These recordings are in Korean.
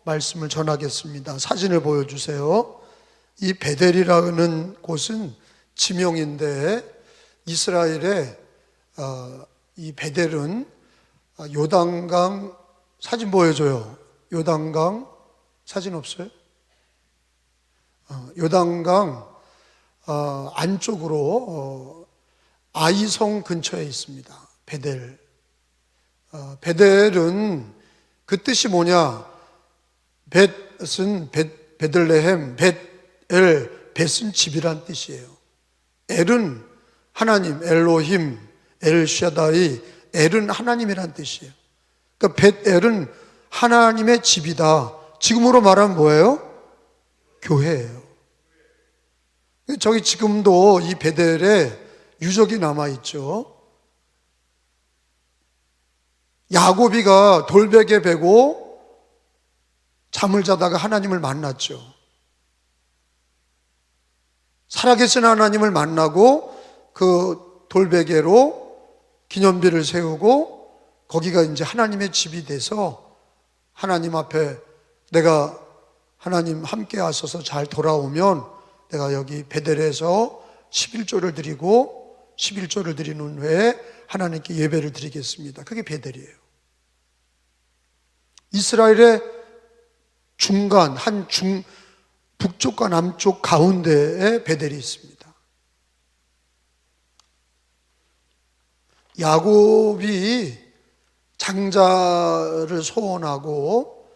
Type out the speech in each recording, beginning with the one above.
말씀을 전하겠습니다. 사진을 보여주세요. 이 베델이라는 곳은 지명인데 이스라엘의 이 베델은 요단강, 사진 보여줘요. 요단강 사진 없어요? 요단강 안쪽으로 아이성 근처에 있습니다. 베델. 베델은 그 뜻이 뭐냐? 벳은 베들레헴, 벳엘, 벳은 집이란 뜻이에요. 엘은 하나님, 엘로힘, 엘샤다이, 엘은 하나님이란 뜻이에요. 그러니까 벳엘은 하나님의 집이다. 지금으로 말하면 뭐예요? 교회예요. 저기 지금도 이 베델에 유적이 남아있죠. 야곱이가 돌베개 베고 잠을 자다가 하나님을 만났죠. 살아계신 하나님을 만나고 그 돌베개로 기념비를 세우고 거기가 이제 하나님의 집이 돼서 하나님 앞에 내가 하나님 함께 하셔서 잘 돌아오면 내가 여기 베델에서 11조를 드리고 11조를 드리는 후에 하나님께 예배를 드리겠습니다. 그게 베델이에요. 이스라엘의 중간, 북쪽과 남쪽 가운데에 베델이 있습니다. 야곱이 장자를 소원하고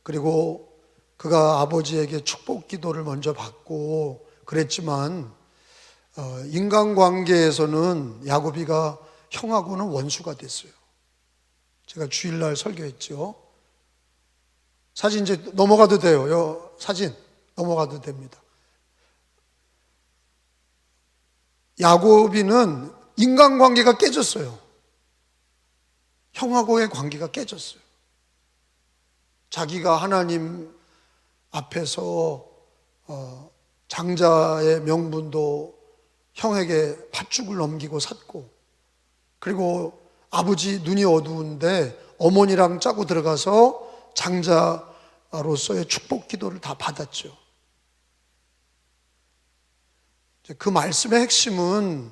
그리고 그가 아버지에게 축복 기도를 먼저 받고 그랬지만 인간관계에서는 야곱이가 형하고는 원수가 됐어요. 제가 주일날 설교했죠. 사진 이제 넘어가도 돼요. 사진 넘어가도 됩니다. 야곱이는 인간관계가 깨졌어요. 형하고의 관계가 깨졌어요. 자기가 하나님 앞에서 장자의 명분도 형에게 팥죽을 넘기고 샀고, 그리고 아버지 눈이 어두운데 어머니랑 짜고 들어가서 장자로서의 축복 기도를 다 받았죠. 그 말씀의 핵심은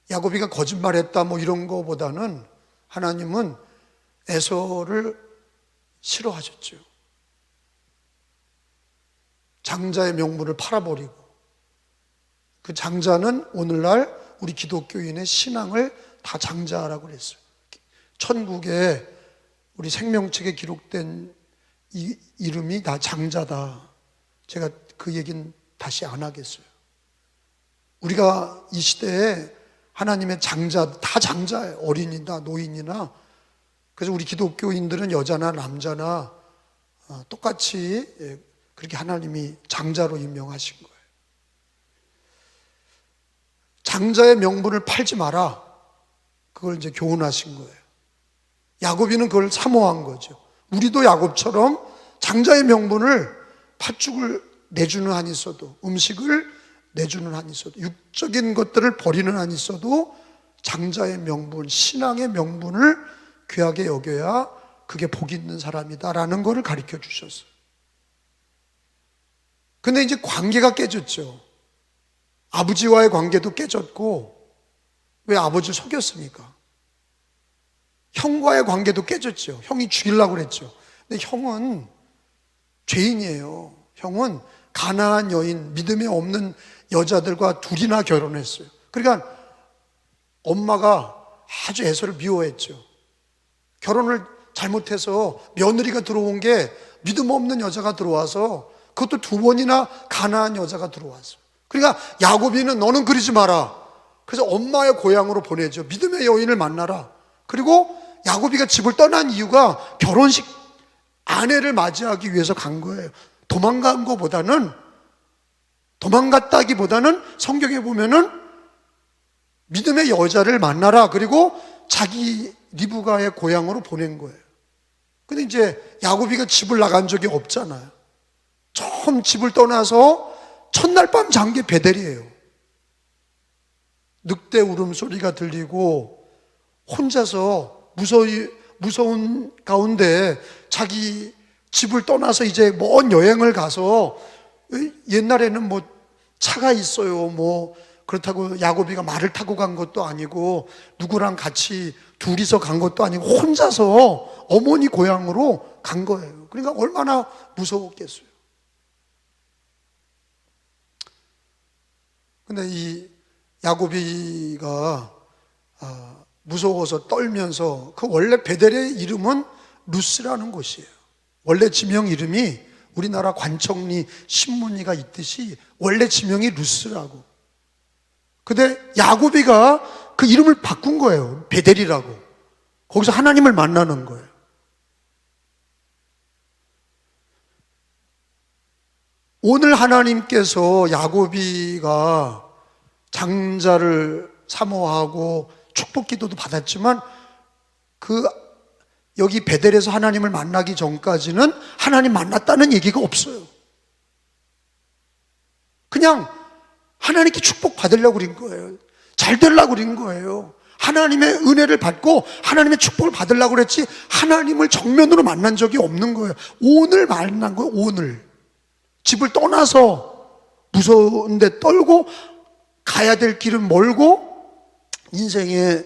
야곱이가 거짓말했다 뭐 이런 거보다는 하나님은 에서를 싫어하셨죠. 장자의 명분을 팔아버리고 그 장자는 오늘날 우리 기독교인의 신앙을 다 장자라고 그랬어요. 천국에 우리 생명책에 기록된 이 이름이 다 장자다. 제가 그 얘기는 다시 안 하겠어요. 우리가 이 시대에 하나님의 장자, 다 장자예요. 어린이나 노인이나. 그래서 우리 기독교인들은 여자나 남자나 똑같이 그렇게 하나님이 장자로 임명하신 거예요. 장자의 명분을 팔지 마라. 그걸 이제 교훈하신 거예요. 야곱이는 그걸 사모한 거죠. 우리도 야곱처럼 장자의 명분을 팥죽을 내주는 한이 있어도, 음식을 내주는 한이 있어도, 육적인 것들을 버리는 한이 있어도 장자의 명분, 신앙의 명분을 귀하게 여겨야 그게 복 있는 사람이다라는 것을 가르쳐 주셨어요. 근데 이제 관계가 깨졌죠. 아버지와의 관계도 깨졌고, 왜 아버지를 속였습니까? 형과의 관계도 깨졌죠. 형이 죽이려고 그랬죠. 근데 형은 죄인이에요. 형은 가나안 여인, 믿음이 없는 여자들과 둘이나 결혼했어요. 그러니까 엄마가 아주 에서를 미워했죠. 결혼을 잘못해서 며느리가 들어온 게 믿음 없는 여자가 들어와서 그것도 2번이나 가나안 여자가 들어왔어요. 그러니까 야곱이는 너는 그러지 마라. 그래서 엄마의 고향으로 보내죠. 믿음의 여인을 만나라. 그리고 야곱이가 집을 떠난 이유가 결혼식 아내를 맞이하기 위해서 간 거예요. 도망갔다기보다는 성경에 보면은 믿음의 여자를 만나라. 그리고 자기 리브가의 고향으로 보낸 거예요. 근데 이제 야곱이가 집을 나간 적이 없잖아요. 처음 집을 떠나서 첫날 밤 잔 게 베델이에요. 늑대 울음소리가 들리고 혼자서 무서운 가운데 자기 집을 떠나서 이제 먼 여행을 가서, 옛날에는 뭐 차가 있어요. 뭐 그렇다고 야곱이가 말을 타고 간 것도 아니고 누구랑 같이 둘이서 간 것도 아니고 혼자서 어머니 고향으로 간 거예요. 그러니까 얼마나 무서웠겠어요. 근데 이 야곱이가 무서워서 떨면서, 그 원래 베델의 이름은 루스라는 곳이에요. 원래 지명 이름이 우리나라 관청리 신문이가 있듯이 원래 지명이 루스라고. 근데 야곱이가 그 이름을 바꾼 거예요. 베델이라고. 거기서 하나님을 만나는 거예요. 오늘 하나님께서 야곱이가 장자를 사모하고 축복 기도도 받았지만, 여기 베델에서 하나님을 만나기 전까지는 하나님 만났다는 얘기가 없어요. 그냥 하나님께 축복 받으려고 그린 거예요. 잘 되려고 그린 거예요. 하나님의 은혜를 받고 하나님의 축복을 받으려고 그랬지, 하나님을 정면으로 만난 적이 없는 거예요. 오늘 만난 거예요. 오늘 집을 떠나서 무서운데 떨고, 가야 될 길은 멀고, 인생에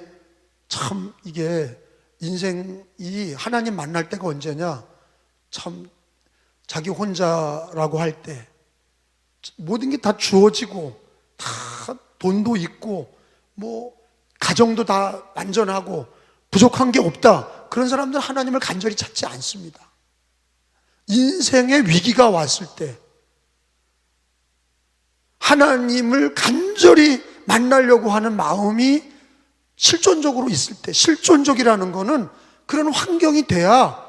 참 이게 인생이 하나님 만날 때가 언제냐, 참 자기 혼자라고 할 때 모든 게 다 주어지고, 다 돈도 있고, 뭐 가정도 다 완전하고 부족한 게 없다, 그런 사람들은 하나님을 간절히 찾지 않습니다. 인생의 위기가 왔을 때 하나님을 간절히 만나려고 하는 마음이 실존적으로 있을 때, 실존적이라는 거는 그런 환경이 돼야,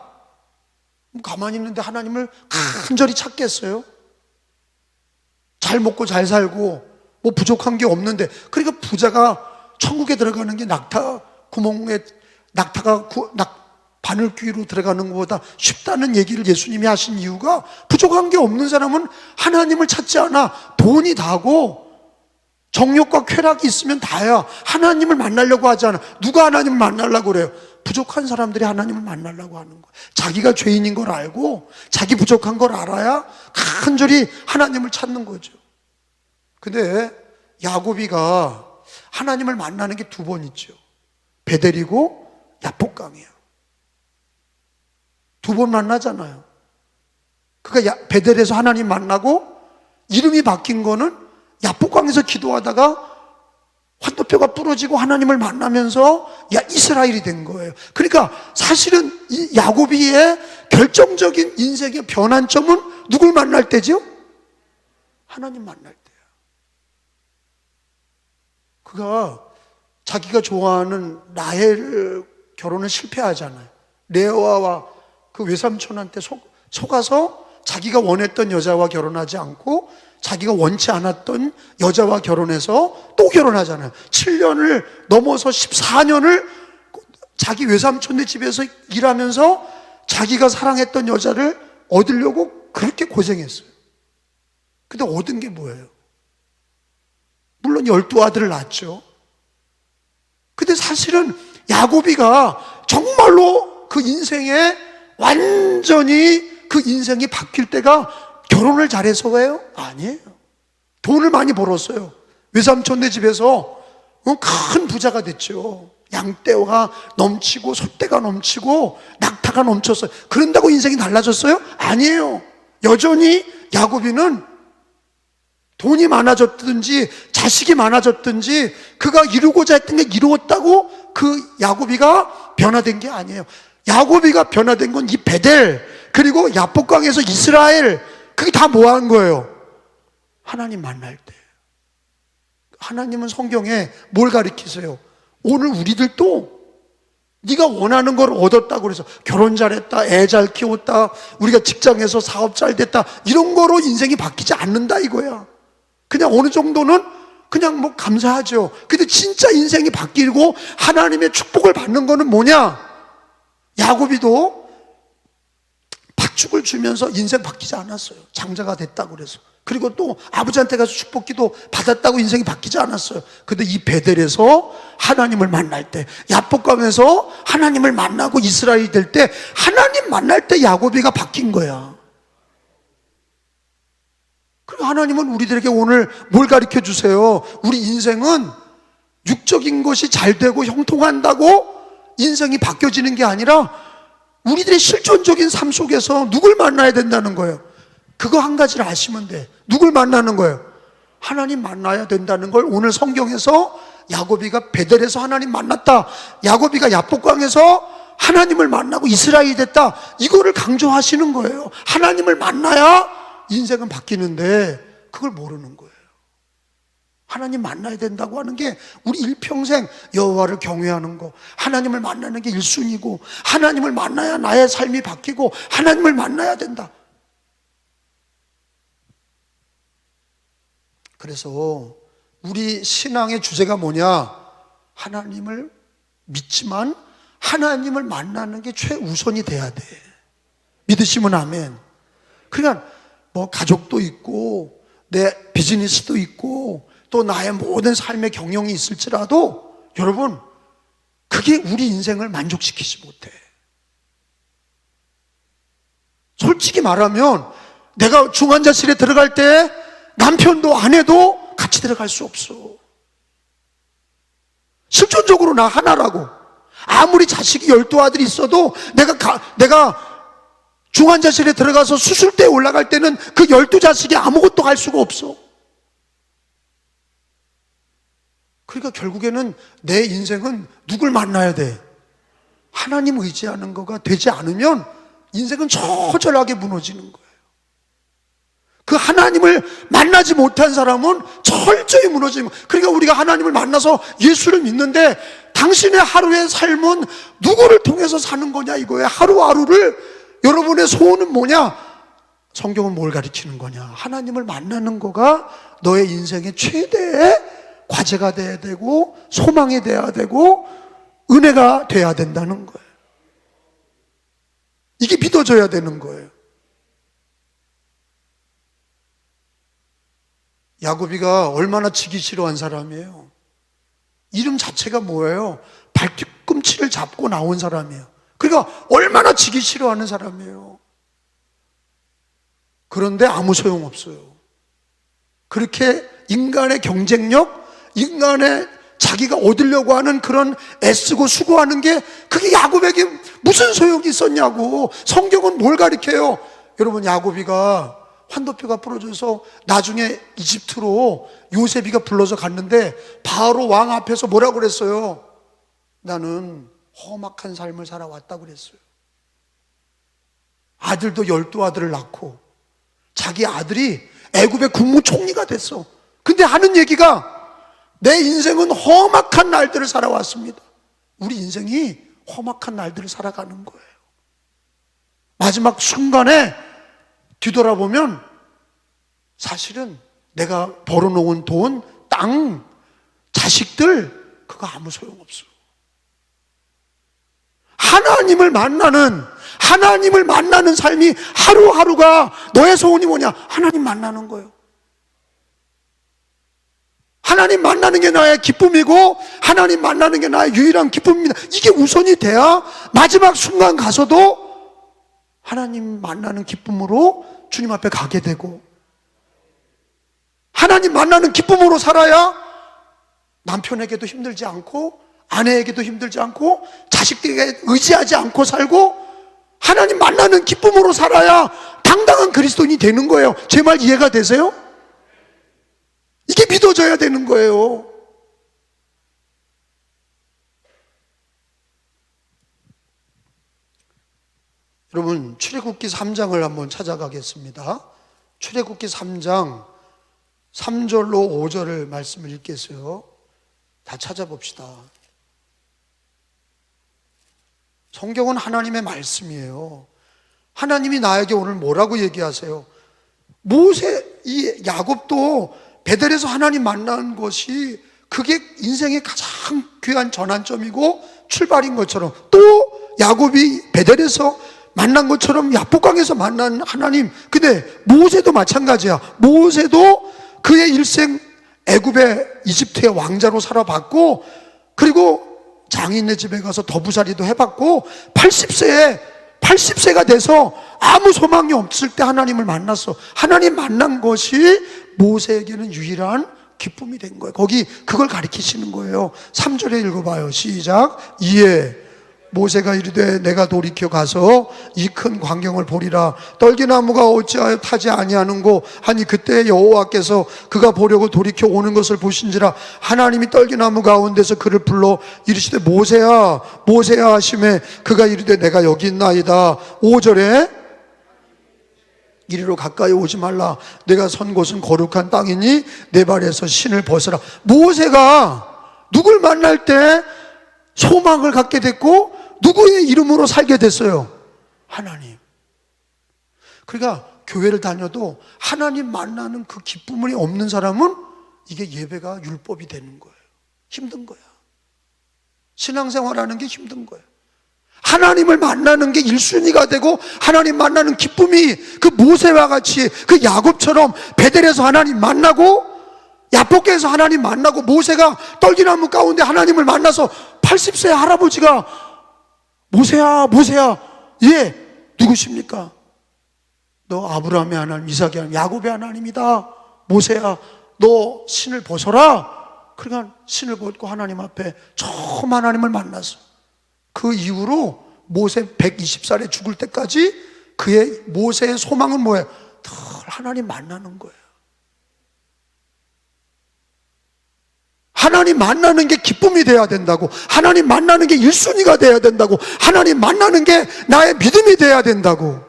가만히 있는데 하나님을 간절히 찾겠어요? 잘 먹고 잘 살고 뭐 부족한 게 없는데. 그러니까 부자가 천국에 들어가는 게 낙타 구멍에 낙타가 바늘귀로 들어가는 것보다 쉽다는 얘기를 예수님이 하신 이유가, 부족한 게 없는 사람은 하나님을 찾지 않아. 돈이 다고 정욕과 쾌락이 있으면 다야. 하나님을 만나려고 하지 않아. 누가 하나님을 만나려고 그래요? 부족한 사람들이 하나님을 만나려고 하는 거예요. 자기가 죄인인 걸 알고 자기 부족한 걸 알아야 간절히 하나님을 찾는 거죠. 근데 야곱이가 하나님을 만나는 게 두 번 있죠. 베델이고 야복강이에요. 두 번 만나잖아요. 그러니까 베델에서 하나님 만나고, 이름이 바뀐 거는 야복강에서 기도하다가 환도뼈가 부러지고 하나님을 만나면서 이스라엘이 된 거예요. 그러니까 사실은 이 야곱이의 결정적인 인생의 변환점은 누굴 만날 때죠? 하나님 만날 때예요. 그가 자기가 좋아하는 라헬 결혼은 실패하잖아요. 레아와 그 외삼촌한테 속아서 자기가 원했던 여자와 결혼하지 않고 자기가 원치 않았던 여자와 결혼해서 또 결혼하잖아요. 7년을 넘어서 14년을 자기 외삼촌네 집에서 일하면서 자기가 사랑했던 여자를 얻으려고 그렇게 고생했어요. 근데 얻은 게 뭐예요? 물론 12아들을 낳았죠. 근데 사실은 야곱이가 정말로 그 인생에 완전히 그 인생이 바뀔 때가 결혼을 잘해서예요? 아니에요. 돈을 많이 벌었어요. 외삼촌네 집에서 큰 부자가 됐죠. 양떼가 넘치고 소떼가 넘치고 낙타가 넘쳤어요. 그런다고 인생이 달라졌어요? 아니에요. 여전히 야곱이는 돈이 많아졌든지 자식이 많아졌든지 그가 이루고자 했던 게 이루었다고 그 야곱이가 변화된 게 아니에요. 야곱이가 변화된 건 이 베델, 그리고 야복강에서 이스라엘, 그게 다 뭐 한 거예요? 하나님 만날 때. 하나님은 성경에 뭘 가르치세요? 오늘 우리들도 네가 원하는 걸 얻었다고 그래서 결혼 잘했다, 애 잘 키웠다, 우리가 직장에서 사업 잘 됐다, 이런 거로 인생이 바뀌지 않는다 이거야. 그냥 어느 정도는 그냥 뭐 감사하죠. 근데 진짜 인생이 바뀌고 하나님의 축복을 받는 거는 뭐냐? 야곱이도 가축을 주면서 인생 바뀌지 않았어요. 장자가 됐다고 그래서. 그리고 또 아버지한테 가서 축복기도 받았다고 인생이 바뀌지 않았어요. 근데 이 베델에서 하나님을 만날 때, 야복강에서 하나님을 만나고 이스라엘이 될 때, 하나님 만날 때 야곱이가 바뀐 거야. 그리고 하나님은 우리들에게 오늘 뭘 가르쳐 주세요? 우리 인생은 육적인 것이 잘 되고 형통한다고 인생이 바뀌어지는 게 아니라 우리들의 실존적인 삶 속에서 누굴 만나야 된다는 거예요. 그거 한 가지를 아시면 돼. 누굴 만나는 거예요? 하나님 만나야 된다는 걸 오늘 성경에서 야곱이가 베델에서 하나님 만났다, 야곱이가 야복강에서 하나님을 만나고 이스라엘이 됐다, 이거를 강조하시는 거예요. 하나님을 만나야 인생은 바뀌는데 그걸 모르는 거예요. 하나님 만나야 된다고 하는 게 우리 일평생 여호와를 경외하는 거, 하나님을 만나는 게 1순위고, 하나님을 만나야 나의 삶이 바뀌고, 하나님을 만나야 된다. 그래서 우리 신앙의 주제가 뭐냐? 하나님을 믿지만 하나님을 만나는 게 최우선이 돼야 돼. 믿으시면 아멘. 그러니까 뭐 가족도 있고 내 비즈니스도 있고 또 나의 모든 삶의 경영이 있을지라도 여러분, 그게 우리 인생을 만족시키지 못해. 솔직히 말하면 내가 중환자실에 들어갈 때 남편도 아내도 같이 들어갈 수 없어. 실존적으로 나 하나라고. 아무리 자식이 12아들이 있어도 내가 중환자실에 들어가서 수술대에 올라갈 때는 그 12자식이 아무것도 할 수가 없어. 그러니까 결국에는 내 인생은 누굴 만나야 돼? 하나님 의지하는 거가 되지 않으면 인생은 처절하게 무너지는 거예요. 그 하나님을 만나지 못한 사람은 철저히 무너지는 거예요. 그러니까 우리가 하나님을 만나서 예수를 믿는데 당신의 하루의 삶은 누구를 통해서 사는 거냐 이거예요. 하루하루를 여러분의 소원은 뭐냐? 성경은 뭘 가르치는 거냐? 하나님을 만나는 거가 너의 인생의 최대의 과제가 돼야 되고 소망이 돼야 되고 은혜가 돼야 된다는 거예요. 이게 믿어져야 되는 거예요. 야곱이가 얼마나 지기 싫어한 사람이에요. 이름 자체가 뭐예요? 발뒤꿈치를 잡고 나온 사람이에요. 그러니까 얼마나 지기 싫어하는 사람이에요. 그런데 아무 소용없어요. 그렇게 인간의 경쟁력, 인간의 자기가 얻으려고 하는 그런 애쓰고 수고하는 게 그게 야곱에게 무슨 소용이 있었냐고. 성경은 뭘 가르쳐요? 여러분, 야곱이가 환도표가 부러져서 나중에 이집트로 요셉이가 불러서 갔는데 바로 왕 앞에서 뭐라고 그랬어요? 나는 험악한 삶을 살아왔다고 그랬어요. 아들도 12아들을 낳고 자기 아들이 애굽의 국무총리가 됐어. 근데 하는 얘기가 내 인생은 험악한 날들을 살아왔습니다. 우리 인생이 험악한 날들을 살아가는 거예요. 마지막 순간에 뒤돌아보면 사실은 내가 벌어놓은 돈, 땅, 자식들 그거 아무 소용없어. 하나님을 만나는 삶이 하루하루가 너의 소원이 뭐냐? 하나님 만나는 거예요. 하나님 만나는 게 나의 기쁨이고 하나님 만나는 게 나의 유일한 기쁨입니다. 이게 우선이 돼야 마지막 순간 가서도 하나님 만나는 기쁨으로 주님 앞에 가게 되고, 하나님 만나는 기쁨으로 살아야 남편에게도 힘들지 않고 아내에게도 힘들지 않고 자식들에게 의지하지 않고 살고, 하나님 만나는 기쁨으로 살아야 당당한 그리스도인이 되는 거예요. 제 말 이해가 되세요? 이게 믿어져야 되는 거예요. 여러분, 출애굽기 3장을 한번 찾아가겠습니다. 출애굽기 3장 3절로 5절을 말씀을 읽겠어요. 다 찾아봅시다. 성경은 하나님의 말씀이에요. 하나님이 나에게 오늘 뭐라고 얘기하세요? 이 야곱도 베델에서 하나님 만난 것이 그게 인생의 가장 귀한 전환점이고 출발인 것처럼, 또 야곱이 베델에서 만난 것처럼 야복강에서 만난 하나님. 근데 모세도 마찬가지야. 모세도 그의 일생 애굽의 이집트의 왕자로 살아봤고, 그리고 장인의 집에 가서 더부살이도 해봤고, 80세가 돼서 아무 소망이 없을 때 하나님을 만났어. 하나님 만난 것이 모세에게는 유일한 기쁨이 된 거예요. 거기 그걸 가리키시는 거예요. 3절에 읽어봐요. 시작. 이에 모세가 이르되 내가 돌이켜 가서 이 큰 광경을 보리라. 떨기나무가 어찌하여 타지 아니하는고 하니, 그때 여호와께서 그가 보려고 돌이켜 오는 것을 보신지라. 하나님이 떨기나무 가운데서 그를 불러 이르시되 모세야 모세야 하시매 그가 이르되 내가 여기 있나이다. 5절에 이리로 가까이 오지 말라. 내가 선 곳은 거룩한 땅이니 내 발에서 신을 벗으라. 모세가 누굴 만날 때 소망을 갖게 됐고, 누구의 이름으로 살게 됐어요? 하나님. 그러니까 교회를 다녀도 하나님 만나는 그 기쁨이 없는 사람은 이게 예배가 율법이 되는 거예요. 힘든 거야. 신앙생활하는 게 힘든 거예요. 하나님을 만나는 게 1순위가 되고, 하나님 만나는 기쁨이 그 모세와 같이 그 야곱처럼 베델에서 하나님 만나고, 야복강에서 하나님 만나고, 모세가 떨기나무 가운데 하나님을 만나서 80세 할아버지가 모세야 모세야, 예, 누구십니까? 너 아브라함의 하나님, 이삭의 하나님, 야곱의 하나님이다. 모세야 너 신을 벗어라. 그러니까 신을 벗고 하나님 앞에 처음 하나님을 만났어. 그 이후로 모세 120살에 죽을 때까지 그의 모세의 소망은 뭐예요? 늘 하나님 만나는 거예요. 하나님 만나는 게 기쁨이 돼야 된다고, 하나님 만나는 게 1순위가 돼야 된다고, 하나님 만나는 게 나의 믿음이 돼야 된다고.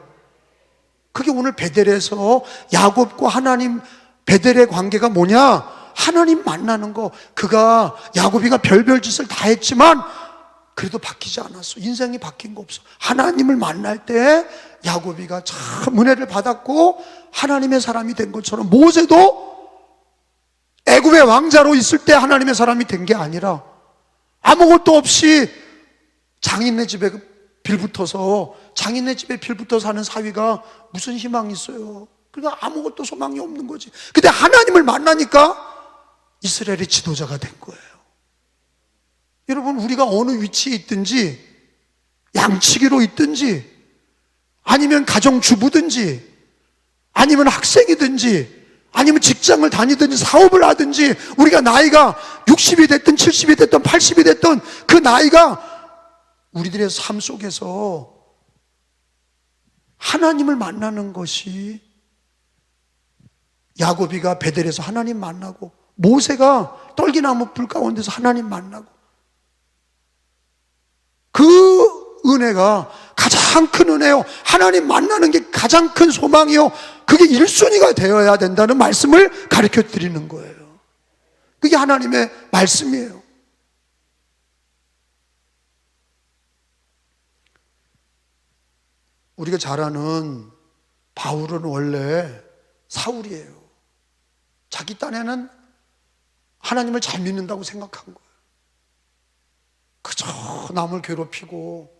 그게 오늘 베델에서 야곱과 하나님, 베델의 관계가 뭐냐? 하나님 만나는 거. 그가 야곱이가 별별 짓을 다 했지만 그래도 바뀌지 않았어. 인생이 바뀐 거 없어. 하나님을 만날 때 야곱이가 참 은혜를 받았고 하나님의 사람이 된 것처럼, 모세도 애굽의 왕자로 있을 때 하나님의 사람이 된 게 아니라 아무것도 없이 장인네 집에 빌붙어서, 장인네 집에 빌붙어 사는 사위가 무슨 희망이 있어요? 그러니까 아무것도 소망이 없는 거지. 근데 하나님을 만나니까 이스라엘의 지도자가 된 거예요. 여러분, 우리가 어느 위치에 있든지, 양치기로 있든지, 아니면 가정주부든지, 아니면 학생이든지, 아니면 직장을 다니든지 사업을 하든지, 우리가 나이가 60이 됐든 70이 됐든 80이 됐든 그 나이가 우리들의 삶 속에서 하나님을 만나는 것이, 야곱이가 베델에서 하나님 만나고, 모세가 떨기나무 불 가운데서 하나님 만나고, 그 은혜가 가장 큰 은혜요, 하나님 만나는 게 가장 큰 소망이요, 그게 1순위가 되어야 된다는 말씀을 가르쳐 드리는 거예요. 그게 하나님의 말씀이에요. 우리가 잘 아는 바울은 원래 사울이에요. 자기 딴에는 하나님을 잘 믿는다고 생각한 거예요. 그저 남을 괴롭히고,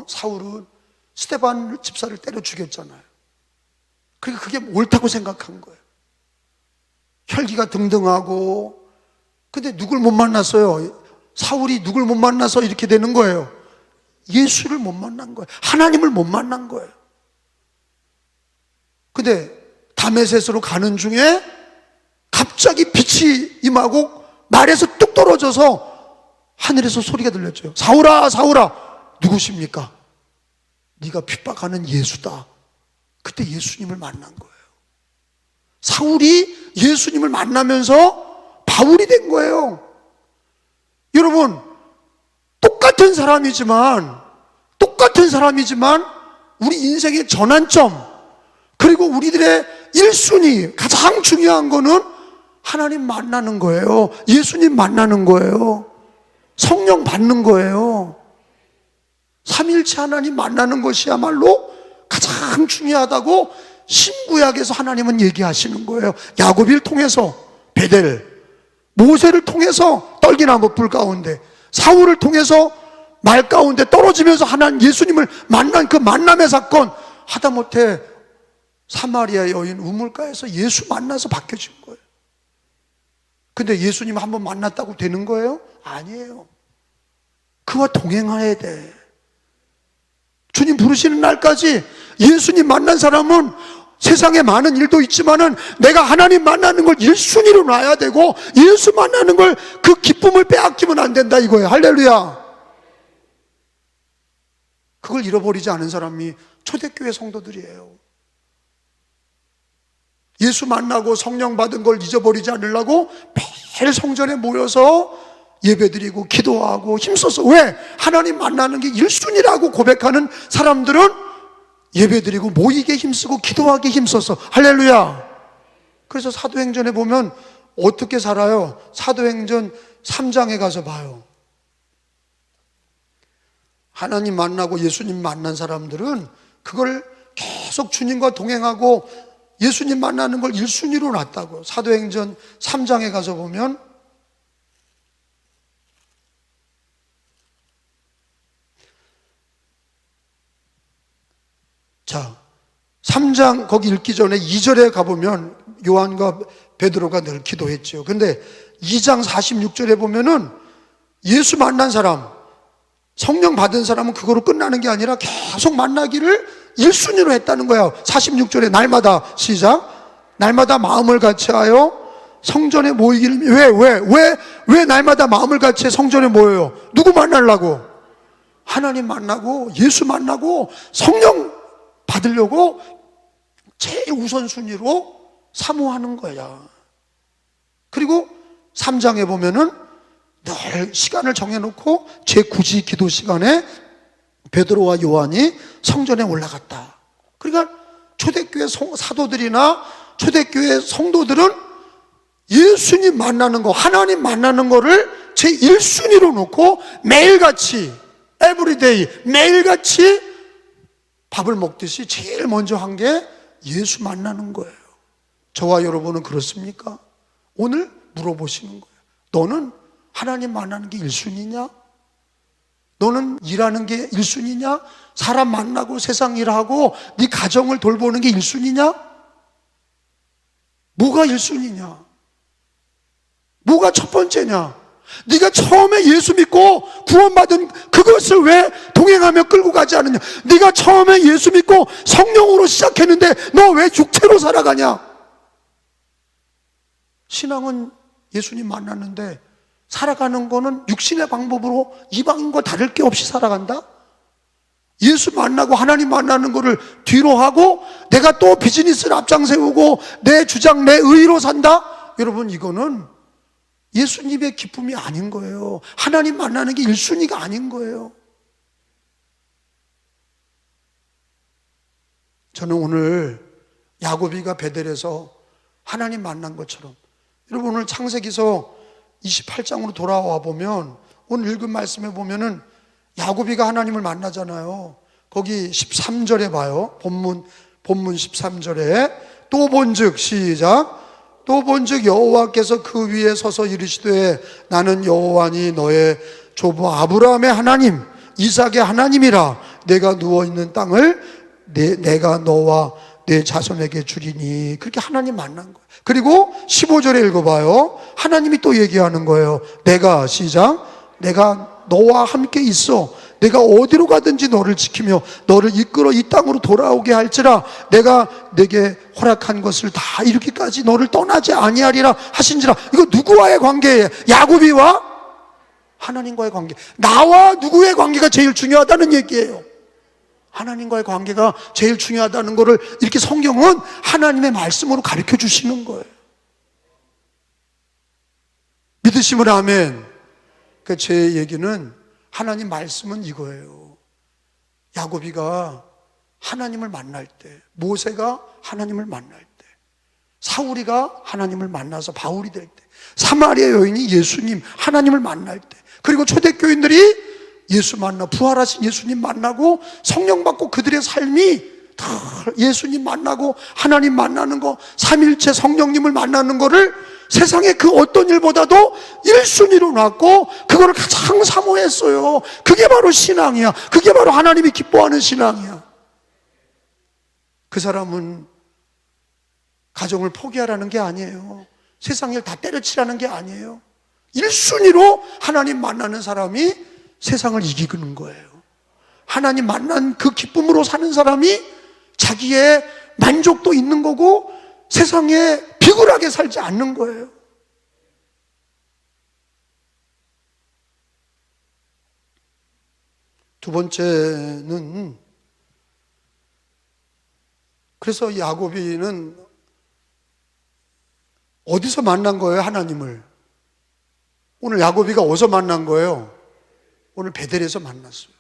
사울은 스데반 집사를 때려 죽였잖아요. 그러니까 그게 옳다고 생각한 거예요. 혈기가 등등하고. 근데 누굴 못 만났어요? 사울이 누굴 못 만나서 이렇게 되는 거예요? 예수를 못 만난 거예요. 하나님을 못 만난 거예요. 근데 다메섹으로 가는 중에 갑자기 빛이 임하고 말에서 뚝 떨어져서 하늘에서 소리가 들렸죠. 사울아 사울아, 누구십니까? 네가 핍박하는 예수다. 그때 예수님을 만난 거예요. 사울이 예수님을 만나면서 바울이 된 거예요. 여러분, 똑같은 사람이지만 우리 인생의 전환점, 그리고 우리들의 1순위, 가장 중요한 거는 하나님 만나는 거예요. 예수님 만나는 거예요. 성령 받는 거예요. 삼위일체 하나님 만나는 것이야말로 가장 중요하다고 신구약에서 하나님은 얘기하시는 거예요. 야곱을 통해서 베델, 모세를 통해서 떨기나무 불 가운데, 사울을 통해서 말 가운데 떨어지면서 하나님 예수님을 만난 그 만남의 사건, 하다못해 사마리아 여인 우물가에서 예수 만나서 바뀌어진 거예요. 근데 예수님 한번 만났다고 되는 거예요? 아니에요. 그와 동행해야 돼. 주님 부르시는 날까지 예수님 만난 사람은 세상에 많은 일도 있지만은 내가 하나님 만나는 걸 1순위로 놔야 되고, 예수 만나는 걸, 그 기쁨을 빼앗기면 안 된다 이거예요. 할렐루야. 그걸 잃어버리지 않은 사람이 초대교회 성도들이에요. 예수 만나고 성령 받은 걸 잊어버리지 않으려고 매일 성전에 모여서 예배드리고 기도하고 힘써서, 왜? 하나님 만나는 게 1순위라고 고백하는 사람들은 예배드리고 모이게 힘쓰고 기도하기 힘써서. 할렐루야. 그래서 사도행전에 보면 어떻게 살아요? 사도행전 3장에 가서 봐요. 하나님 만나고 예수님 만난 사람들은 그걸 계속 주님과 동행하고 예수님 만나는 걸 1순위로 놨다고. 사도행전 3장에 가서 보면 자, 3장 거기 읽기 전에 2절에 가보면 요한과 베드로가 늘 기도했죠. 근데 2장 46절에 보면은 예수 만난 사람, 성령 받은 사람은 그거로 끝나는 게 아니라 계속 만나기를 1순위로 했다는 거예요. 46절에 날마다, 시작, 날마다 마음을 같이하여 성전에 모이기를. 왜 날마다 마음을 같이해 성전에 모여요? 누구 만나려고? 하나님 만나고 예수 만나고 성령 받으려고 제일 우선순위로 사모하는 거야. 그리고 3장에 보면은 늘 시간을 정해놓고 제9지 기도 시간에 베드로와 요한이 성전에 올라갔다. 그러니까 초대교회 사도들이나 초대교회 성도들은 예수님 만나는 거, 하나님 만나는 거를 제1순위로 놓고 매일같이, 에브리데이, 매일같이 밥을 먹듯이 제일 먼저 한 게 예수 만나는 거예요. 저와 여러분은 그렇습니까? 오늘 물어보시는 거예요. 너는 하나님 만나는 게 1순위냐? 너는 일하는 게 1순위냐? 사람 만나고 세상 일하고 네 가정을 돌보는 게 1순위냐? 뭐가 1순위냐? 뭐가 첫 번째냐? 네가 처음에 예수 믿고 구원받은 그것을 왜 동행하며 끌고 가지 않느냐? 네가 처음에 예수 믿고 성령으로 시작했는데 너 왜 육체로 살아가냐? 신앙은 예수님 만났는데 살아가는 거는 육신의 방법으로 이방인과 다를 게 없이 살아간다? 예수 만나고 하나님 만나는 거를 뒤로 하고 내가 또 비즈니스를 앞장 세우고 내 주장, 내 의로 산다? 여러분, 이거는 예수님의 기쁨이 아닌 거예요. 하나님 만나는 게 1순위가 아닌 거예요. 저는 오늘 야고비가 베델에서 하나님 만난 것처럼, 여러분 오늘 창세기서 28장으로 돌아와 보면 오늘 읽은 말씀에 보면은 야고비가 하나님을 만나잖아요. 거기 13절에 봐요. 본문 13절에 또 본즉, 시작, 또 본즉 여호와께서 그 위에 서서 이르시되 나는 여호와니 너의 조부 아브라함의 하나님 이삭의 하나님이라. 내가 누워있는 땅을 내가 너와 내 자손에게 주리니. 그렇게 하나님 만난 거예요. 그리고 15절에 읽어봐요. 하나님이 또 얘기하는 거예요. 내가, 시작, 내가 너와 함께 있어. 내가 어디로 가든지 너를 지키며 너를 이끌어 이 땅으로 돌아오게 할지라. 내가 내게 허락한 것을 다 이루기까지 너를 떠나지 아니하리라 하신지라. 이거 누구와의 관계예요? 야고비와 하나님과의 관계. 나와 누구의 관계가 제일 중요하다는 얘기예요. 하나님과의 관계가 제일 중요하다는 것을 이렇게 성경은 하나님의 말씀으로 가르쳐 주시는 거예요. 믿으시면 아멘. 그 제 얘기는, 하나님 말씀은 이거예요. 야고비가 하나님을 만날 때, 모세가 하나님을 만날 때, 사울이가 하나님을 만나서 바울이 될 때, 사마리아 여인이 예수님, 하나님을 만날 때, 그리고 초대교인들이 예수 만나, 부활하신 예수님 만나고 성령 받고 그들의 삶이 다 예수님 만나고 하나님 만나는 거, 삼일체 성령님을 만나는 거를 세상의 그 어떤 일보다도 1순위로 놨고 그거를 가장 사모했어요. 그게 바로 신앙이야. 그게 바로 하나님이 기뻐하는 신앙이야. 그 사람은 가정을 포기하라는 게 아니에요. 세상 일 다 때려치라는 게 아니에요. 1순위로 하나님 만나는 사람이 세상을 이기는 거예요. 하나님 만난 그 기쁨으로 사는 사람이 자기의 만족도 있는 거고 세상에 비굴하게 살지 않는 거예요. 두 번째는, 그래서 야곱이는 어디서 만난 거예요? 하나님을. 오늘 야곱이가 어디서 만난 거예요? 오늘 베델에서 만났어요.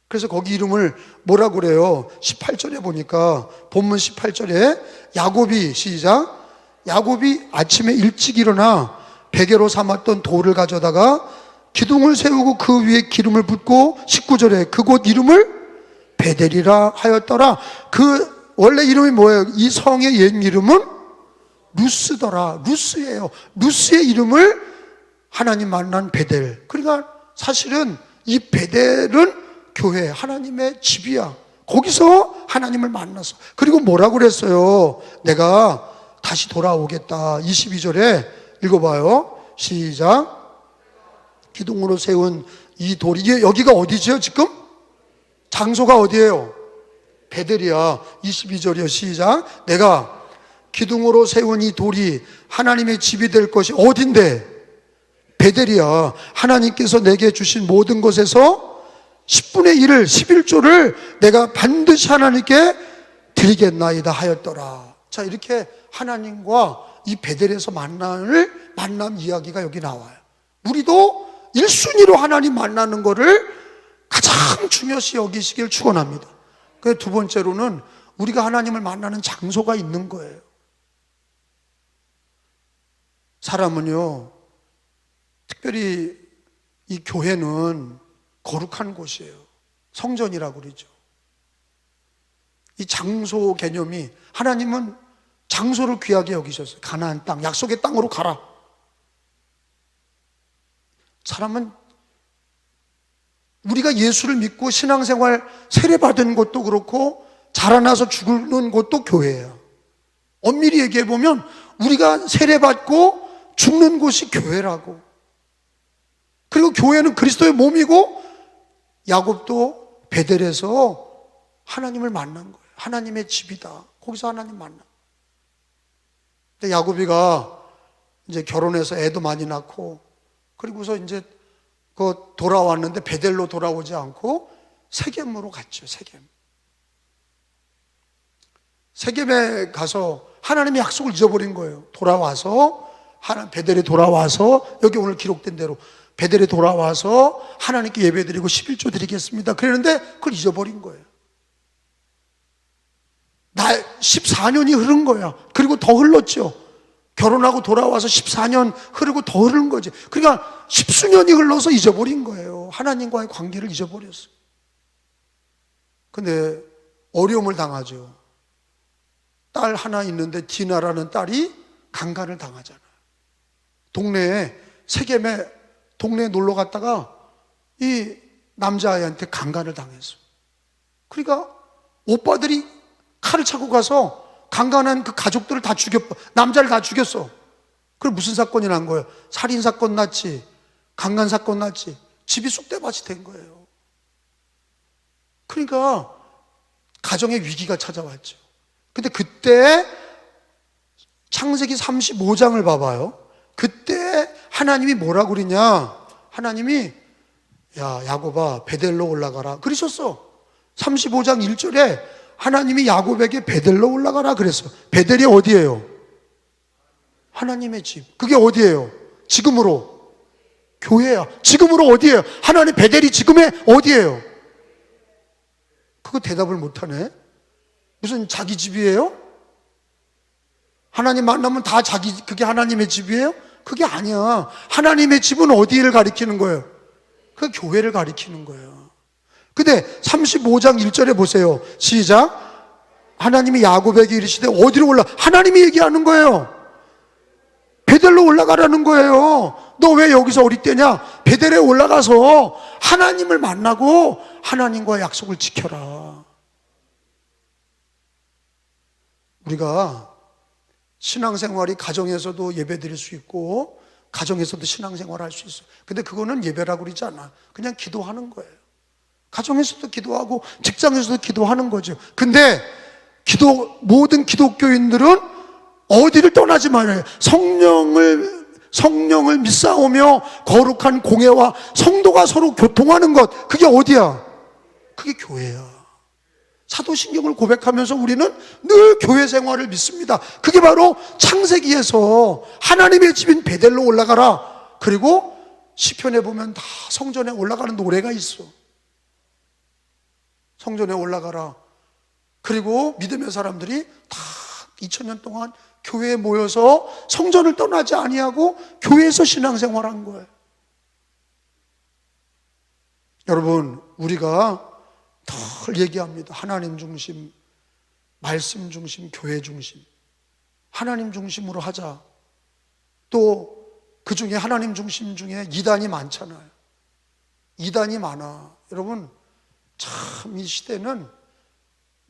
그래서 거기 이름을 뭐라고 그래요? 18절에 보니까, 본문 18절에 야곱이, 시작, 야곱이 아침에 일찍 일어나 베개로 삼았던 돌을 가져다가 기둥을 세우고 그 위에 기름을 붓고, 19절에 그곳 이름을 베델이라 하였더라. 그 원래 이름이 뭐예요? 이 성의 옛 이름은 루스더라. 루스예요. 루스의 이름을 하나님 만난 베델. 그러니까 사실은 이 베델은 교회, 하나님의 집이야. 거기서 하나님을 만났어. 그리고 뭐라고 그랬어요? 내가 다시 돌아오겠다. 22절에 읽어봐요. 시작. 기둥으로 세운 이 돌이, 이게 여기가 어디죠 지금? 장소가 어디예요? 베델이야. 22절이요. 시작. 내가 기둥으로 세운 이 돌이 하나님의 집이 될 것이 어딘데? 베델이야. 하나님께서 내게 주신 모든 것에서 10분의 1을, 11조를 내가 반드시 하나님께 드리겠나이다 하였더라. 자, 이렇게 하나님과 이 베델에서 만남 이야기가 여기 나와요. 우리도 1순위로 하나님 만나는 거를 가장 중요시 여기시길 축원합니다. 그 두 번째로는 우리가 하나님을 만나는 장소가 있는 거예요. 사람은요, 특별히 이 교회는 거룩한 곳이에요. 성전이라고 그러죠. 이 장소 개념이, 하나님은 장소를 귀하게 여기셨어요. 가나안 땅, 약속의 땅으로 가라. 사람은 우리가 예수를 믿고 신앙생활 세례받은 것도 그렇고 자라나서 죽는 것도 교회예요. 엄밀히 얘기해 보면 우리가 세례받고 죽는 곳이 교회라고. 그리고 교회는 그리스도의 몸이고, 야곱도 베델에서 하나님을 만난 거예요. 하나님의 집이다. 거기서 하나님 만나. 근데 야곱이가 이제 결혼해서 애도 많이 낳고, 그리고서 이제 돌아왔는데 베델로 돌아오지 않고 세겜으로 갔죠. 세겜에 가서 하나님의 약속을 잊어버린 거예요. 돌아와서 베델에 돌아와서, 여기 오늘 기록된 대로 베델에 돌아와서 하나님께 예배드리고 11조 드리겠습니다. 그랬는데 그걸 잊어버린 거예요. 14년이 흐른 거야. 그리고 더 흘렀죠. 결혼하고 돌아와서 14년 흐르고 더 흐른 거지. 그러니까 10수년이 흘러서 잊어버린 거예요. 하나님과의 관계를 잊어버렸어요. 근데 어려움을 당하죠. 딸 하나 있는데 디나라는 딸이 강간을 당하잖아요. 세겜에 동네에 놀러 갔다가 이 남자아이한테 강간을 당했어요. 그러니까 오빠들이 칼을 차고 가서 강간한 그 가족들을 다 남자를 다 죽였어. 그럼 무슨 사건이 난 거예요? 살인사건 났지, 강간사건 났지, 집이 쑥대밭이 된 거예요. 그러니까 가정의 위기가 찾아왔죠. 근데 그때 창세기 35장을 봐봐요. 그때 하나님이 뭐라고 그러냐? 하나님이, 야, 야곱아, 베델로 올라가라 그러셨어. 35장 1절에 하나님이 야곱에게 베델로 올라가라 그랬어. 베델이 어디예요? 하나님의 집. 그게 어디예요? 지금으로 교회야. 지금으로 어디예요? 하나님 베델이 지금의 어디예요? 그거 대답을 못하네. 무슨 자기 집이에요? 하나님 만나면 다 그게 하나님의 집이에요? 그게 아니야. 하나님의 집은 어디를 가리키는 거예요? 그 교회를 가리키는 거예요. 근데 35장 1절에 보세요. 시작. 하나님이 야곱에게 이르시되 어디로 올라? 하나님이 얘기하는 거예요. 베델로 올라가라는 거예요. 너 왜 여기서 어리 때냐? 베델에 올라가서 하나님을 만나고 하나님과 약속을 지켜라. 우리가 신앙생활이 가정에서도 예배 드릴 수 있고 가정에서도 신앙생활 할 수 있어요. 근데 그거는 예배라고 그러지 않아. 그냥 기도하는 거예요. 가정에서도 기도하고 직장에서도 기도하는 거죠. 근데 모든 기독교인들은 어디를 떠나지 말아요. 성령을 믿사오며 거룩한 공예와 성도가 서로 교통하는 것, 그게 어디야? 그게 교회야. 사도신경을 고백하면서 우리는 늘 교회 생활을 믿습니다. 그게 바로 창세기에서 하나님의 집인 베델로 올라가라. 그리고 시편에 보면 다 성전에 올라가는 노래가 있어. 성전에 올라가라. 그리고 믿음의 사람들이 다 2000년 동안 교회에 모여서 성전을 떠나지 아니하고 교회에서 신앙생활한 거예요. 여러분, 우리가 늘 얘기합니다. 하나님 중심, 말씀 중심, 교회 중심. 하나님 중심으로 하자. 또 그 중에 하나님 중심 중에 이단이 많잖아요. 이단이 많아. 여러분, 참 이 시대는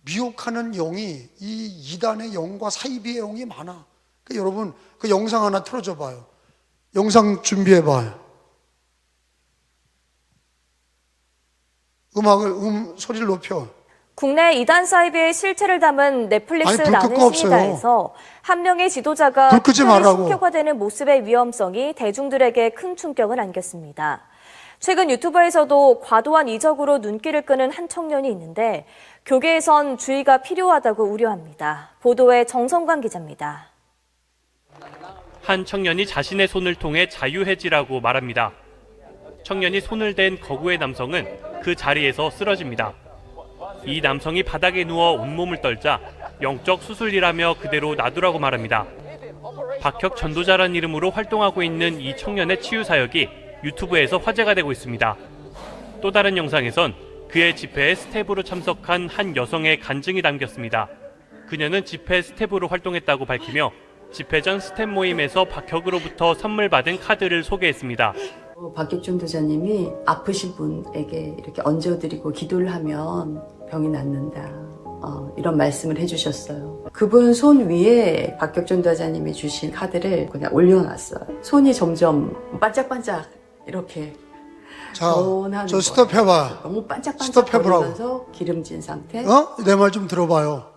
미혹하는 영이, 이 이단의 영과 사이비의 영이 많아. 그러니까 여러분, 그 영상 하나 틀어줘 봐요. 영상 준비해 봐요. 소리를 높여. 국내 이단 사이비의 실체를 담은 넷플릭스 불 나는 끄고 신이다에서 한 명의 지도자가 불 끄지 말라고. 신격화되는 모습의 위험성이 대중들에게 큰 충격을 안겼습니다. 최근 유튜브에서도 과도한 이적으로 눈길을 끄는 한 청년이 있는데 교계에선 주의가 필요하다고 우려합니다. 보도에 정성관 기자입니다. 한 청년이 자신의 손을 통해 자유해지라고 말합니다. 청년이 손을 댄 거구의 남성은 그 자리에서 쓰러집니다. 이 남성이 바닥에 누워 온몸을 떨자 영적 수술이라며 그대로 놔두라고 말합니다. 박혁 전도자란 이름으로 활동하고 있는 이 청년의 치유 사역이 유튜브에서 화제가 되고 있습니다. 또 다른 영상에선 그의 집회에 스텝으로 참석한 한 여성의 간증이 담겼습니다. 그녀는 집회 스텝으로 활동했다고 밝히며 집회 전 스텝 모임에서 박혁으로부터 선물 받은 카드를 소개했습니다. 박혁 전도자님이 아프신 분에게 이렇게 얹어드리고 기도를 하면 병이 낫는다. 이런 말씀을 해주셨어요. 그분 손 위에 박혁 전도자님이 주신 카드를 그냥 올려놨어요. 손이 점점 반짝반짝 이렇게 변하는 저 스톱 해봐. 너무 반짝반짝 스톱 해보라고. 거리면서 기름진 상태. 내 말 좀 들어봐요.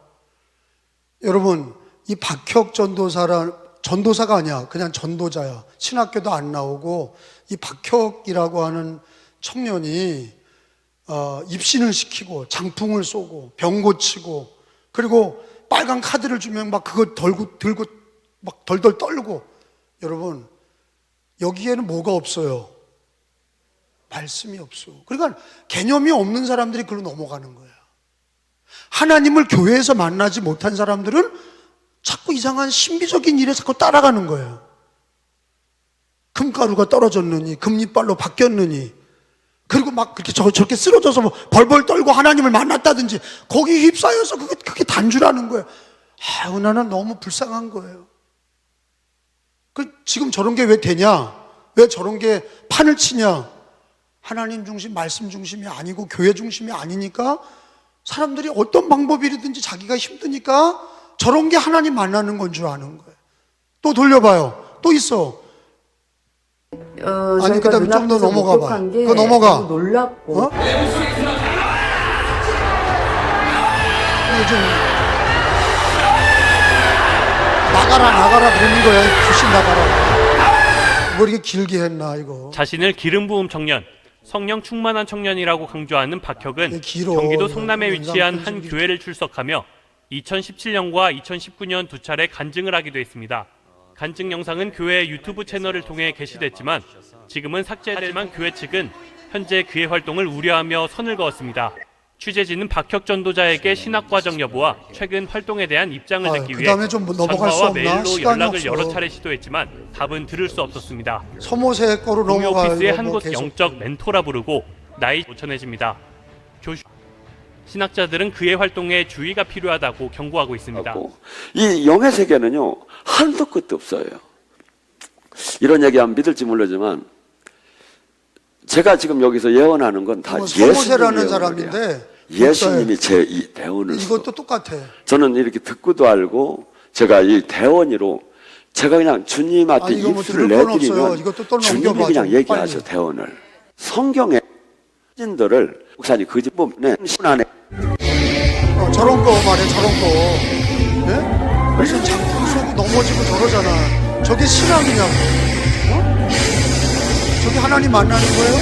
여러분, 이 박혁 전도사가 아니야. 그냥 전도자야. 신학교도 안 나오고 이 박혁이라고 하는 청년이 입신을 시키고 장풍을 쏘고 병 고치고 그리고 빨간 카드를 주면 막 그거 들고 막 덜덜 떨고. 여러분, 여기에는 뭐가 없어요? 말씀이 없어. 그러니까 개념이 없는 사람들이 그걸로 넘어가는 거야. 하나님을 교회에서 만나지 못한 사람들은 자꾸 이상한 신비적인 일에 자꾸 따라가는 거예요. 금가루가 떨어졌느니, 금리빨로 바뀌었느니, 그리고 막 그렇게 저렇게 쓰러져서 뭐 벌벌 떨고 하나님을 만났다든지, 거기 휩싸여서 그게 단주라는 거예요. 나는 너무 불쌍한 거예요. 지금 저런 게 왜 되냐? 왜 저런 게 판을 치냐? 하나님 중심, 말씀 중심이 아니고 교회 중심이 아니니까 사람들이 어떤 방법이든지 자기가 힘드니까 저런 게 하나님 만나는 건 줄 아는 거예요. 또 돌려봐요. 또 있어. 아니, 그 다음에 좀 더 넘어가 봐. 그거 넘어가. 놀랍고. 이거 좀 나가라 그러는 거야. 귀신 나가라. 뭐 이렇게 길게 했나 이거. 자신을 기름 부음 청년, 성령 충만한 청년이라고 강조하는 박혁은 경기도 성남에 위치한 한 교회를 출석하며 2017년과 2019년 두 차례 간증을 하기도 했습니다. 간증 영상은 교회 유튜브 채널을 통해 게시됐지만 지금은 삭제됐지만 교회 측은 현재 그의 활동을 우려하며 선을 그었습니다. 취재진은 박혁 전도자에게 신학과정 여부와 최근 활동에 대한 입장을 듣기 위해 전화와 메일로 연락을 여러 차례 시도했지만 답은 들을 수 없었습니다. 서모세 거로 넘어가요. 오피스의 한 곳 영적 멘토라 부르고 나이 못 전해집니다. 신학자들은 그의 활동에 주의가 필요하다고 경고하고 있습니다. 이 영의 세계는요, 한도 끝도 없어요. 이런 얘기하면 믿을지 모르지만 제가 지금 여기서 예언하는 건 다 예수님이 서모세라는 사람인데 예수님이 제 이 대원을 이것도 똑같아. 저는 이렇게 듣고도 알고 제가 이 대원이로 제가 그냥 주님한테 이거 뭐 입술을 들을 건 없어요. 내드리면 이것도 또 주님이 넘겨봐, 그냥 좀 얘기하죠. 빨리. 대원을. 성경에 신들을 목사님 그 집 보면 신안에 저런 거 말해, 저런 거. 예? 무슨 장풍 쏘고 넘어지고 저러잖아. 저게 신앙이냐고. 어? 저게 하나님 만나는 거예요?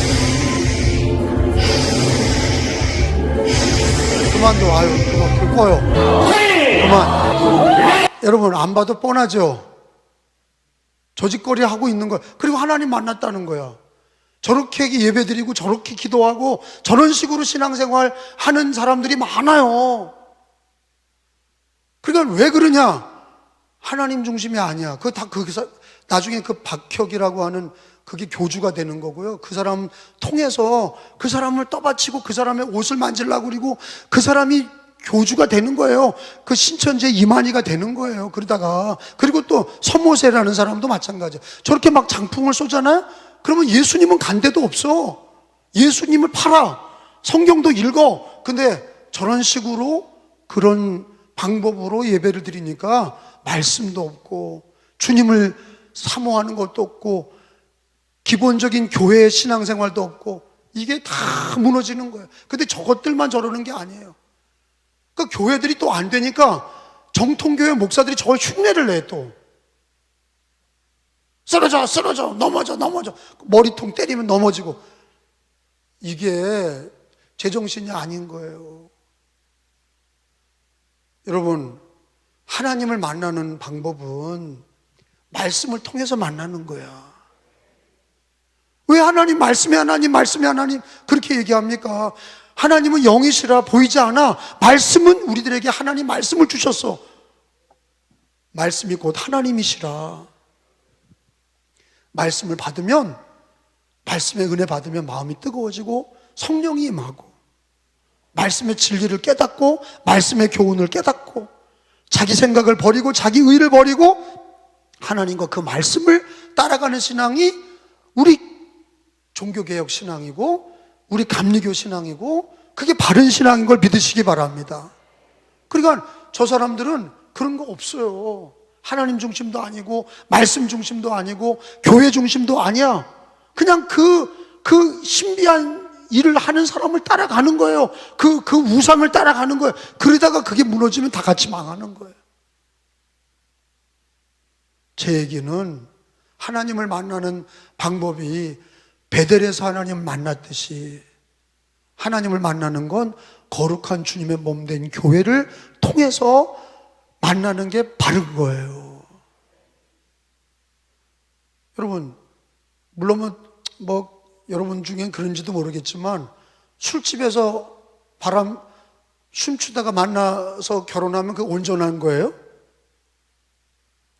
그만둬. 아유, 그만, 불 꺼요. 그만. 여러분, 안 봐도 뻔하죠? 저짓거리 하고 있는 거야. 그리고 하나님 만났다는 거야. 저렇게 예배드리고 저렇게 기도하고 저런 식으로 신앙생활 하는 사람들이 많아요. 그러니까 왜 그러냐? 하나님 중심이 아니야. 그거 다 나중에 그 박혁이라고 하는 그게 교주가 되는 거고요. 그 사람 통해서 그 사람을 떠받치고 그 사람의 옷을 만지려고 그리고 그 사람이 교주가 되는 거예요. 그 신천지의 이만희가 되는 거예요. 그러다가 그리고 또 서모세라는 사람도 마찬가지야. 저렇게 막 장풍을 쏘잖아요. 그러면 예수님은 간 데도 없어. 예수님을 팔아. 성경도 읽어. 근데 저런 식으로 그런 방법으로 예배를 드리니까 말씀도 없고 주님을 사모하는 것도 없고 기본적인 교회의 신앙생활도 없고 이게 다 무너지는 거예요. 근데 저것들만 저러는 게 아니에요. 그러니까 교회들이 또 안 되니까 정통교회 목사들이 저걸 흉내를 내 또. 쓰러져, 쓰러져, 넘어져, 넘어져. 머리통 때리면 넘어지고. 이게 제정신이 아닌 거예요. 여러분, 하나님을 만나는 방법은 말씀을 통해서 만나는 거야. 왜 하나님, 말씀이 하나님, 말씀이 하나님 그렇게 얘기합니까? 하나님은 영이시라 보이지 않아. 말씀은 우리들에게 하나님 말씀을 주셨어. 말씀이 곧 하나님이시라. 말씀을 받으면, 말씀의 은혜 받으면 마음이 뜨거워지고 성령이 임하고 말씀의 진리를 깨닫고 말씀의 교훈을 깨닫고 자기 생각을 버리고 자기 의를 버리고 하나님과 그 말씀을 따라가는 신앙이 우리 종교개혁 신앙이고 우리 감리교 신앙이고 그게 바른 신앙인 걸 믿으시기 바랍니다. 그러니까 저 사람들은 그런 거 없어요. 하나님 중심도 아니고 말씀 중심도 아니고 교회 중심도 아니야. 그냥 그 신비한 일을 하는 사람을 따라가는 거예요. 그 우상을 따라가는 거예요. 그러다가 그게 무너지면 다 같이 망하는 거예요. 제 얘기는 하나님을 만나는 방법이 베델에서 하나님을 만났듯이 하나님을 만나는 건 거룩한 주님의 몸된 교회를 통해서 만나는 게 바른 거예요. 여러분, 물론 뭐 여러분 중엔 그런지도 모르겠지만 술집에서 바람 춤추다가 만나서 결혼하면 그게 온전한 거예요?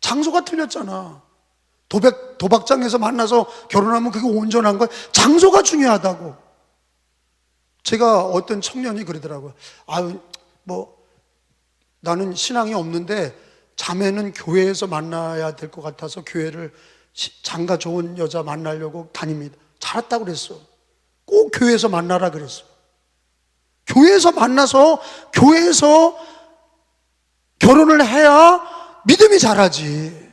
장소가 틀렸잖아. 도박장에서 만나서 결혼하면 그게 온전한 거예요? 장소가 중요하다고. 제가 어떤 청년이 그러더라고요. 아유, 뭐 나는 신앙이 없는데 자매는 교회에서 만나야 될 것 같아서 교회를 장가 좋은 여자 만나려고 다닙니다. 잘했다고 그랬어. 꼭 교회에서 만나라 그랬어. 교회에서 만나서 교회에서 결혼을 해야 믿음이 자라지.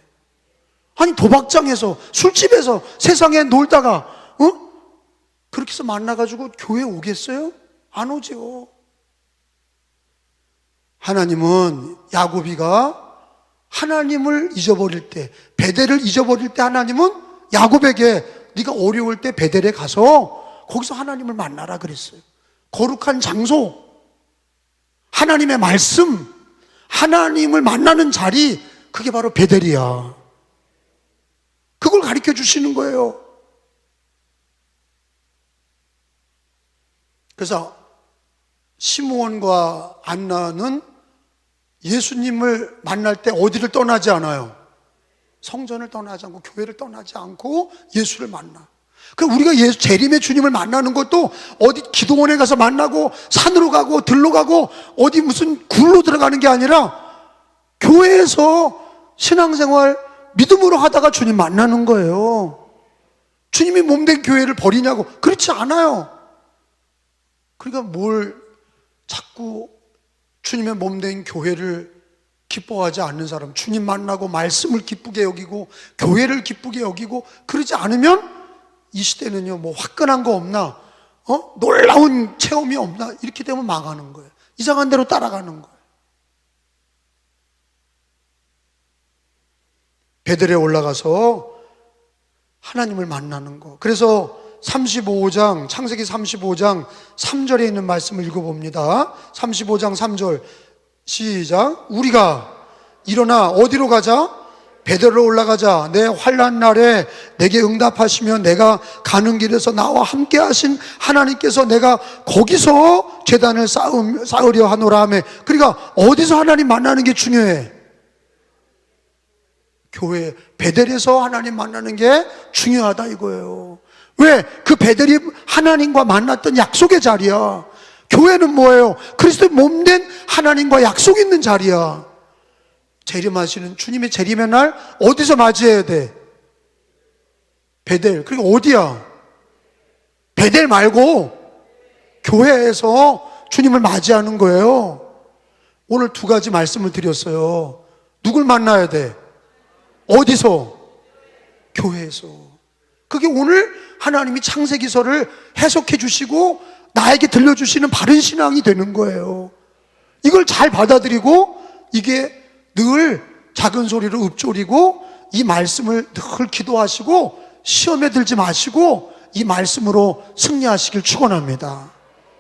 아니 도박장에서 술집에서 세상에 놀다가 그렇게 해서 만나가지고 교회 오겠어요? 안 오죠. 하나님은 야곱이가 하나님을 잊어버릴 때, 베델을 잊어버릴 때 하나님은 야곱에게 네가 어려울 때 베델에 가서 거기서 하나님을 만나라 그랬어요. 거룩한 장소, 하나님의 말씀, 하나님을 만나는 자리, 그게 바로 베델이야. 그걸 가르쳐 주시는 거예요. 그래서 시므온과 안나는 예수님을 만날 때 어디를 떠나지 않아요? 성전을 떠나지 않고 교회를 떠나지 않고 예수를 만나. 그럼 우리가 재림의 주님을 만나는 것도 어디 기도원에 가서 만나고 산으로 가고 들로 가고 어디 무슨 굴로 들어가는 게 아니라 교회에서 신앙생활 믿음으로 하다가 주님 만나는 거예요. 주님이 몸된 교회를 버리냐고? 그렇지 않아요. 그러니까 뭘 자꾸 주님의 몸된 교회를 기뻐하지 않는 사람, 주님 만나고 말씀을 기쁘게 여기고 교회를 기쁘게 여기고 그러지 않으면 이 시대는요, 뭐 화끈한 거 없나? 놀라운 체험이 없나? 이렇게 되면 망하는 거예요. 이상한 대로 따라가는 거예요. 베델에 올라가서 하나님을 만나는 거. 그래서 35장, 창세기 35장 3절에 있는 말씀을 읽어봅니다. 35장 3절 시작. 우리가 일어나 어디로 가자? 베델로 올라가자. 내 환난 날에 내게 응답하시며 내가 가는 길에서 나와 함께 하신 하나님께서 내가 거기서 제단을 쌓으려 하노라 하며, 그러니까 어디서 하나님 만나는 게 중요해? 교회 베델에서 하나님 만나는 게 중요하다 이거예요. 왜? 그 베델이 하나님과 만났던 약속의 자리야. 교회는 뭐예요? 그리스도의 몸된 하나님과 약속 있는 자리야. 재림하시는 주님의 재림의 날 어디서 맞이해야 돼? 베델. 그리고 어디야? 베델 말고 교회에서 주님을 맞이하는 거예요. 오늘 두 가지 말씀을 드렸어요. 누굴 만나야 돼? 어디서? 교회에서. 그게 오늘 하나님이 창세기서를 해석해 주시고 나에게 들려주시는 바른 신앙이 되는 거예요. 이걸 잘 받아들이고 이게 늘 작은 소리로 읊조리고 이 말씀을 늘 기도하시고 시험에 들지 마시고 이 말씀으로 승리하시길 축원합니다.